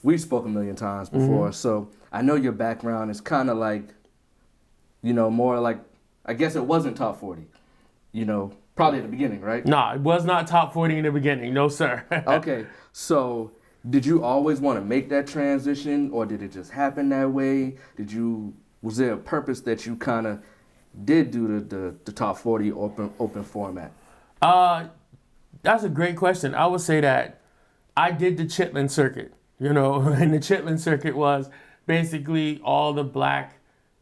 we've spoken a million times before, so I know your background is kind of like, more like, I guess it wasn't top 40, probably at the beginning, right? No, it was not top 40 in the beginning. No, sir. Okay, so did you always want to make that transition, or did it just happen that way? Was there a purpose that you kind of did do the top 40 open format? That's a great question. I would say that I did the Chitlin circuit, and the Chitlin circuit was basically all the black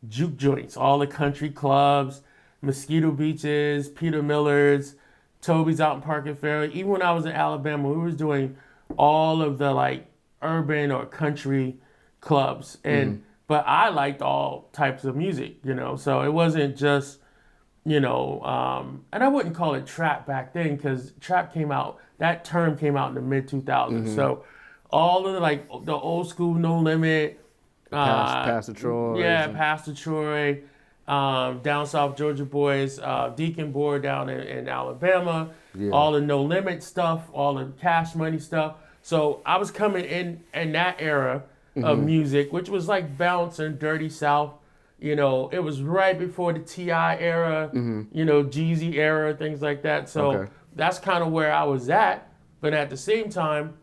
juke joints, all the country clubs, Mosquito Beaches, Peter Miller's, Toby's out in Park and Ferry. Even when I was in Alabama, we was doing all of the like urban or country clubs. But I liked all types of music, so it wasn't just, and I wouldn't call it trap back then because trap that term came out in the mid 2000s. So all of the old school No Limit, Pastor Troy. Yeah, Pastor Troy, down south Georgia boys, Deacon Board down in Alabama, all the No Limit stuff, all the Cash Money stuff. So I was coming in that era of music, which was like bounce and dirty South. It was right before the T.I. era, Jeezy era, things like that. So that's kind of where I was at. But at the same time,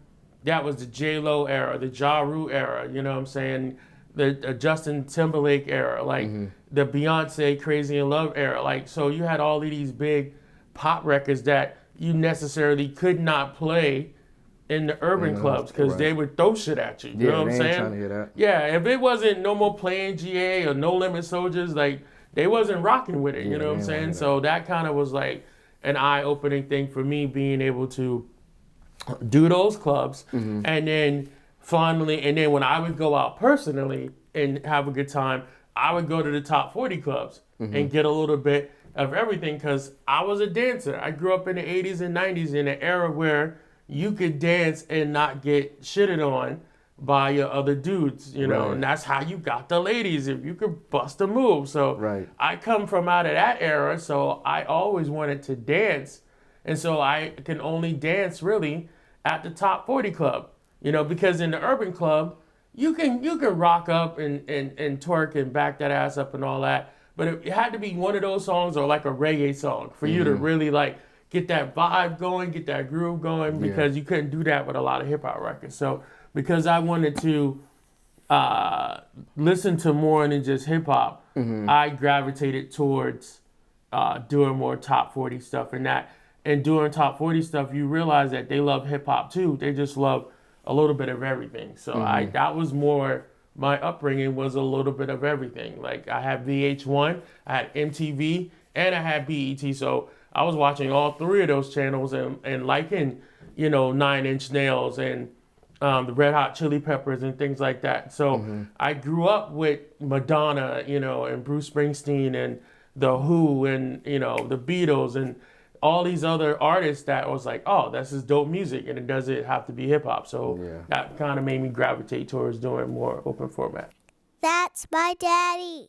that was the J-Lo era, the Ja Rule era, you know what I'm saying? The Justin Timberlake era, like the Beyonce Crazy in Love era. Like, so you had all of these big pop records that you necessarily could not play in the urban clubs because they would throw shit at you. You know what I'm saying? Trying to hear that. Yeah, if it wasn't No More Playing GA or No Limit Soldiers, like they wasn't rocking with it. You know what I'm saying? So that kind of was like an eye-opening thing for me, being able to do those clubs, and then when I would go out personally and have a good time, I would go to the top 40 clubs and get a little bit of everything because I was a dancer. I grew up in the 80s and 90s in an era where you could dance and not get shitted on by your other dudes, and that's how you got the ladies, if you could bust a move. So I come from out of that era, so I always wanted to dance, and so I can only dance really at the top 40 club, because in the urban club, you can rock up and twerk and back that ass up and all that, but it had to be one of those songs or like a reggae song for you to really like get that vibe going, get that groove going, because you couldn't do that with a lot of hip hop records. So because I wanted to listen to more than just hip hop, I gravitated towards doing more top 40 stuff. And doing top 40 stuff, you realize that they love hip hop too. They just love a little bit of everything. So that was more, my upbringing was a little bit of everything. Like I had VH1, I had MTV, and I had BET. So I was watching all three of those channels and liking, 9 Inch Nails and the Red Hot Chili Peppers and things like that. So I grew up with Madonna, and Bruce Springsteen and The Who and, the Beatles and all these other artists that was like, oh, this is dope music and it doesn't have to be hip hop. So that kind of made me gravitate towards doing more open format. That's my daddy.